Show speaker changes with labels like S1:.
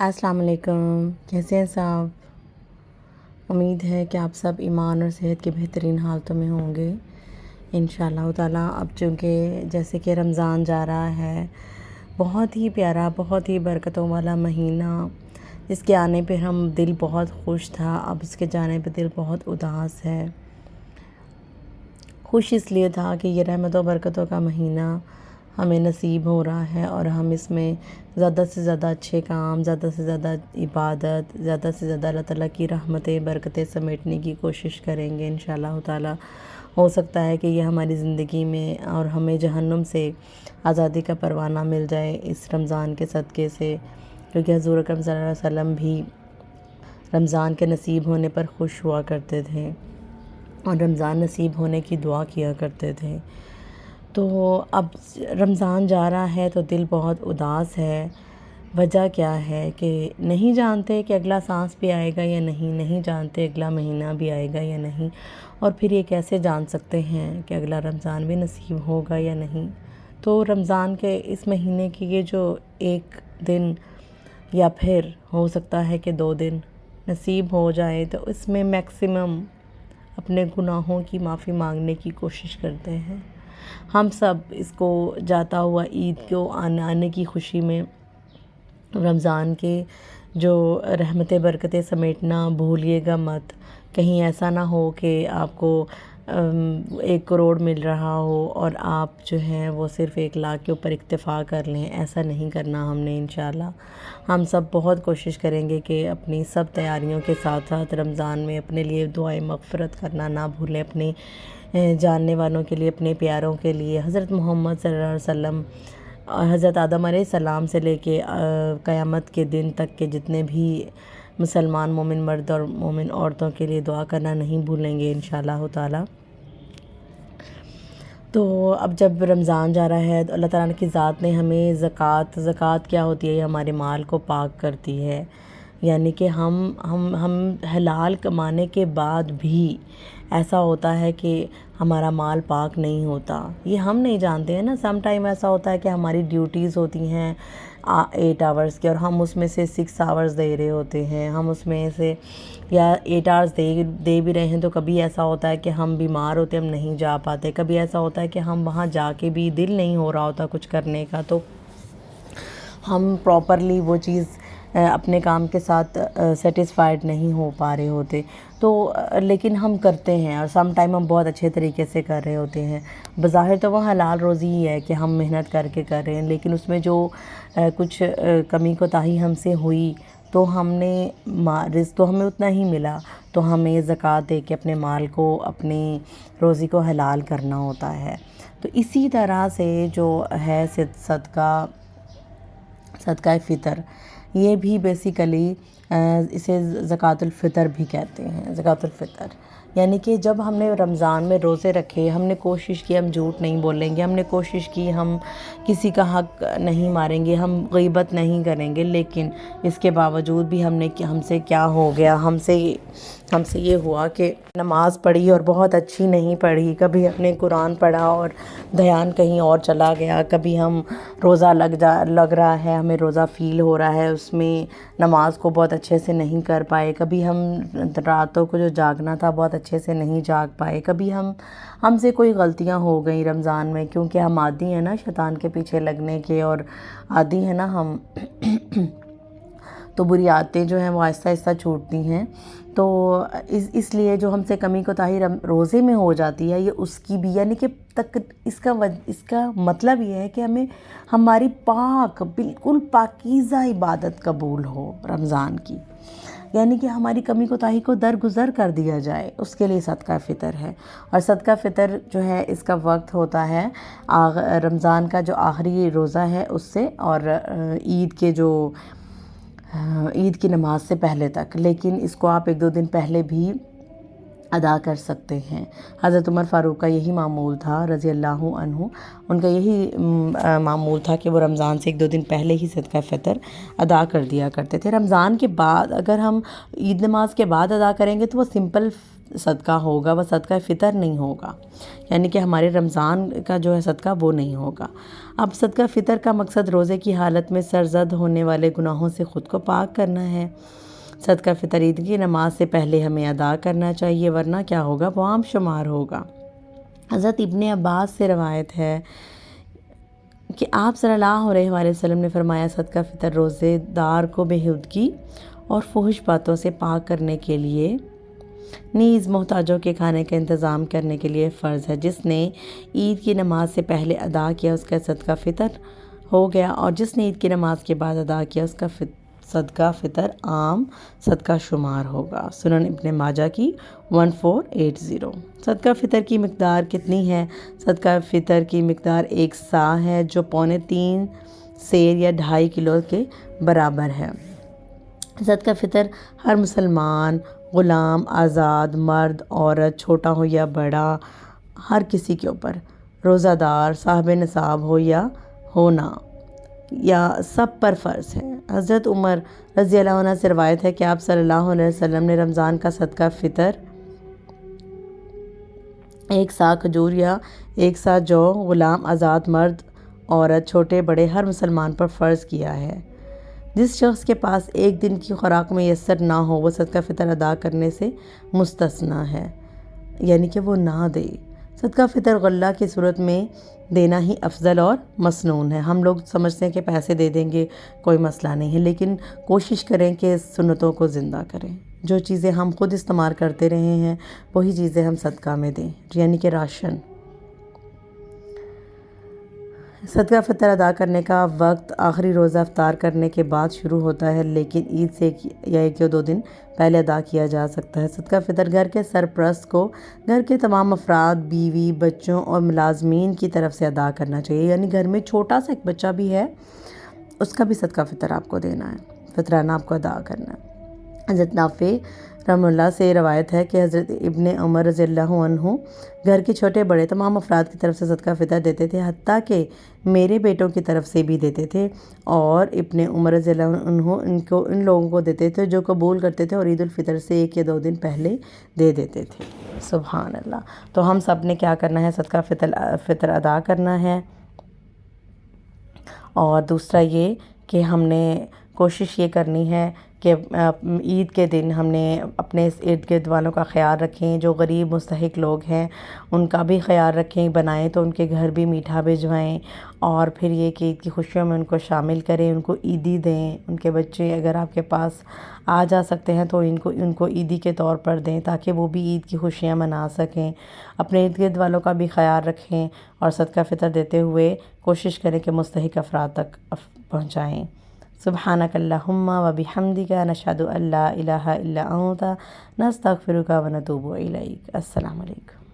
S1: السلام علیکم، کیسے ہیں صاحب؟ امید ہے کہ آپ سب ایمان اور صحت کے بہترین حالتوں میں ہوں گے انشاءاللہ تعالیٰ۔ اب چونکہ جیسے کہ رمضان جا رہا ہے، بہت ہی پیارا، بہت ہی برکتوں والا مہینہ، جس کے آنے پہ ہم دل بہت خوش تھا، اب اس کے جانے پہ دل بہت اداس ہے۔ خوش اس لیے تھا کہ یہ رحمت و برکتوں کا مہینہ ہمیں نصیب ہو رہا ہے، اور ہم اس میں زیادہ سے زیادہ اچھے کام، زیادہ سے زیادہ عبادت، زیادہ سے زیادہ اللہ تعالیٰ کی رحمتیں برکتیں سمیٹنے کی کوشش کریں گے انشاءاللہ تعالیٰ۔ ہو سکتا ہے کہ یہ ہماری زندگی میں اور ہمیں جہنم سے آزادی کا پروانہ مل جائے اس رمضان کے صدقے سے، کیونکہ حضور اکرم صلی اللہ علیہ وسلم بھی رمضان کے نصیب ہونے پر خوش ہوا کرتے تھے اور رمضان نصیب ہونے کی دعا کیا کرتے تھے۔ تو اب رمضان جا رہا ہے تو دل بہت اداس ہے۔ وجہ کیا ہے کہ نہیں جانتے کہ اگلا سانس بھی آئے گا یا نہیں جانتے اگلا مہینہ بھی آئے گا یا نہیں، اور پھر یہ کیسے جان سکتے ہیں کہ اگلا رمضان بھی نصیب ہوگا یا نہیں۔ تو رمضان کے اس مہینے کی یہ جو ایک دن یا پھر ہو سکتا ہے کہ 2 دن نصیب ہو جائے، تو اس میں میکسیمم اپنے گناہوں کی معافی مانگنے کی کوشش کرتے ہیں۔ ہم سب اس کو جاتا ہوا عید کو آنے کی خوشی میں رمضان کے جو رحمتیں برکتیں سمیٹنا بھولیے گا مت۔ کہیں ایسا نہ ہو کہ آپ کو 1 کروڑ مل رہا ہو اور آپ جو ہیں وہ صرف 1 لاکھ کے اوپر اکتفا کر لیں، ایسا نہیں کرنا ہم نے انشاءاللہ۔ ہم سب بہت کوشش کریں گے کہ اپنی سب تیاریوں کے ساتھ ساتھ رمضان میں اپنے لیے دعائیں مغفرت کرنا نہ بھولیں، اپنے جاننے والوں کے لیے، اپنے پیاروں کے لیے، حضرت محمد صلی اللہ علیہ وسلم، حضرت آدم علیہ السلام سے لے کے قیامت کے دن تک کے جتنے بھی مسلمان مومن مرد اور مومن عورتوں کے لیے دعا کرنا نہیں بھولیں گے انشاءاللہ تعالیٰ۔ تو اب جب رمضان جا رہا ہے تو اللہ تعالیٰ کی ذات نے ہمیں زکوٰۃ کیا ہوتی ہے؟ یہ ہمارے مال کو پاک کرتی ہے، یعنی کہ ہم حلال کمانے کے بعد بھی ایسا ہوتا ہے کہ ہمارا مال پاک نہیں ہوتا۔ یہ ہم نہیں جانتے ہیں نا، سم ٹائم ایسا ہوتا ہے کہ ہماری ڈیوٹیز ہوتی ہیں 8 آورز کی، اور ہم اس میں سے 6 آورز دے رہے ہوتے ہیں، ہم اس میں سے یا 8 آورز دے بھی رہے ہیں، تو کبھی ایسا ہوتا ہے کہ ہم بیمار ہوتے ہم نہیں جا پاتے، کبھی ایسا ہوتا ہے کہ ہم وہاں جا کے بھی دل نہیں ہو رہا ہوتا کچھ کرنے کا، تو ہم پراپرلی وہ چیز اپنے کام کے ساتھ سیٹسفائیڈ نہیں ہو پا رہے ہوتے، تو لیکن ہم کرتے ہیں، اور سم ٹائم ہم بہت اچھے طریقے سے کر رہے ہوتے ہیں۔ بظاہر تو وہ حلال روزی ہی ہے کہ ہم محنت کر کے کر رہے ہیں، لیکن اس میں جو کچھ کمی کوتاہی ہم سے ہوئی تو رزق تو ہمیں اتنا ہی ملا، تو ہمیں زکوٰۃ دے کے اپنے مال کو، اپنی روزی کو حلال کرنا ہوتا ہے۔ تو اسی طرح سے جو ہے صدقہ فطر، یہ بھی بیسیکلی اسے زکوٰۃ الفطر بھی کہتے ہیں۔ زکوٰۃ الفطر یعنی کہ جب ہم نے رمضان میں روزے رکھے، ہم نے کوشش کی ہم جھوٹ نہیں بولیں گے، ہم نے کوشش کی ہم کسی کا حق نہیں ماریں گے، ہم غیبت نہیں کریں گے، لیکن اس کے باوجود بھی ہم سے کیا ہو گیا، ہم سے یہ ہوا کہ نماز پڑھی اور بہت اچھی نہیں پڑھی، کبھی ہم نے قرآن پڑھا اور دھیان کہیں اور چلا گیا، کبھی ہم روزہ لگ رہا ہے، ہمیں روزہ فیل ہو رہا ہے، اس میں نماز کو بہت اچھے سے نہیں کر پائے، کبھی ہم راتوں کو جو جاگنا تھا بہت اچھے سے نہیں جاگ پائے، کبھی ہم سے کوئی غلطیاں ہو گئیں رمضان میں، کیونکہ ہم عادی ہیں نا شیطان کے پیچھے لگنے کے، اور عادی ہیں نا ہم تو بری عادتیں جو ہیں وہ آہستہ آہستہ چھوٹتی ہیں، تو اس لیے جو ہم سے کمی کوتاہی روزے میں ہو جاتی ہے، یہ اس کی بھی، یعنی کہ اس کا مطلب یہ ہے کہ ہماری بالکل پاکیزہ عبادت قبول ہو رمضان کی، یعنی کہ ہماری کمی کوتاہی کو درگزر کر دیا جائے، اس کے لیے صدقہ فطر ہے۔ اور صدقہ فطر جو ہے اس کا وقت ہوتا ہے رمضان کا جو آخری روزہ ہے اس سے، اور عید کی نماز سے پہلے تک، لیکن اس کو آپ 1-2 دن پہلے بھی ادا کر سکتے ہیں۔ حضرت عمر فاروق کا یہی معمول تھا رضی اللہ عنہ، ان کا یہی معمول تھا کہ وہ رمضان سے 1-2 دن پہلے ہی صدقہ فطر ادا کر دیا کرتے تھے۔ رمضان کے بعد اگر ہم عید نماز کے بعد ادا کریں گے تو وہ سمپل صدقہ ہوگا، وہ صدقہ فطر نہیں ہوگا، یعنی کہ ہمارے رمضان کا جو ہے صدقہ وہ نہیں ہوگا۔ اب صدقہ فطر کا مقصد روزے کی حالت میں سرزد ہونے والے گناہوں سے خود کو پاک کرنا ہے۔ صدقہ فطر عید کی نماز سے پہلے ہمیں ادا کرنا چاہیے، ورنہ کیا ہوگا، وہ عام شمار ہوگا۔ حضرت ابن عباس سے روایت ہے کہ آپ صلی اللہ علیہ وآلہ وسلم نے فرمایا، صدقہ فطر روزے دار کو بےہودگی اور فحش باتوں سے پاک کرنے کے لیے نیز محتاجوں کے کھانے کا انتظام کرنے کے لیے فرض ہے۔ جس نے عید کی نماز سے پہلے ادا کیا اس کا صدقہ فطر ہو گیا، اور جس نے عید کی نماز کے بعد ادا کیا اس کا صدقہ فطر عام صدقہ شمار ہوگا۔ سنن ابن ماجہ کی 1480۔ صدقہ فطر کی مقدار کتنی ہے؟ صدقہ فطر کی مقدار 1 صاع ہے، جو 3.25 سیر یا 2.5 کلو کے برابر ہے۔ صدقہ فطر ہر مسلمان، غلام، آزاد، مرد، عورت، چھوٹا ہو یا بڑا، ہر کسی کے اوپر، روزہ دار، صاحب نصاب ہو یا ہونا، یا سب پر فرض ہے۔ حضرت عمر رضی اللہ عنہ سے روایت ہے کہ آپ صلی اللہ علیہ وسلم نے رمضان کا صدقہ فطر 1 صاع کھجور یا 1 صاع جو غلام، آزاد، مرد، عورت، چھوٹے بڑے ہر مسلمان پر فرض کیا ہے۔ جس شخص کے پاس ایک دن کی خوراک میسر نہ ہو وہ صدقہ فطر ادا کرنے سے مستثنیٰ ہے، یعنی کہ وہ نہ دے۔ صدقہ فطر غلہ کی صورت میں دینا ہی افضل اور مسنون ہے۔ ہم لوگ سمجھتے ہیں کہ پیسے دے دیں گے کوئی مسئلہ نہیں ہے، لیکن کوشش کریں کہ سنتوں کو زندہ کریں۔ جو چیزیں ہم خود استعمال کرتے رہے ہیں وہی چیزیں ہم صدقہ میں دیں، یعنی کہ راشن۔ صدقہ فطر ادا کرنے کا وقت آخری روزہ افطار کرنے کے بعد شروع ہوتا ہے، لیکن عید سے یا 1 یا 2 دن پہلے ادا کیا جا سکتا ہے۔ صدقہ فطر گھر کے سرپرست کو گھر کے تمام افراد، بیوی، بچوں اور ملازمین کی طرف سے ادا کرنا چاہیے، یعنی گھر میں چھوٹا سا ایک بچہ بھی ہے اس کا بھی صدقہ فطر آپ کو دینا ہے، فطرانہ آپ کو ادا کرنا ہے۔ حضرت نافع رحمہ اللہ سے روایت ہے کہ حضرت ابن عمر رضی اللہ عنہ گھر کے چھوٹے بڑے تمام افراد کی طرف سے صدقہ فطر دیتے تھے، حتیٰ کہ میرے بیٹوں کی طرف سے بھی دیتے تھے، اور ابن عمر رضی اللہ عنہ ان لوگوں کو دیتے تھے جو قبول کرتے تھے اور عید الفطر سے 1 یا 2 دن پہلے دے دیتے تھے۔ سبحان اللہ۔ تو ہم سب نے کیا کرنا ہے؟ صدقہ فطر ادا کرنا ہے، اور دوسرا یہ کہ ہم نے کوشش یہ کرنی ہے کہ عید کے دن ہم نے اپنے اس ارد گرد والوں کا خیال رکھیں، جو غریب مستحق لوگ ہیں ان کا بھی خیال رکھیں، بنائیں تو ان کے گھر بھی میٹھا بھجوائیں، اور پھر یہ کہ عید کی خوشیوں میں ان کو شامل کریں، ان کو عیدی دیں۔ ان کے بچے اگر آپ کے پاس آ جا سکتے ہیں تو ان کو عیدی کے طور پر دیں، تاکہ وہ بھی عید کی خوشیاں منا سکیں۔ اپنے ارد گرد والوں کا بھی خیال رکھیں، اور صدقہ فطر دیتے ہوئے کوشش کریں کہ مستحق افراد تک پہنچائیں۔ سبحانک اللہم و بحمدک نشہد ان لا الہ الا انت نستغفرک و نتوب الیک۔ السلام علیکم۔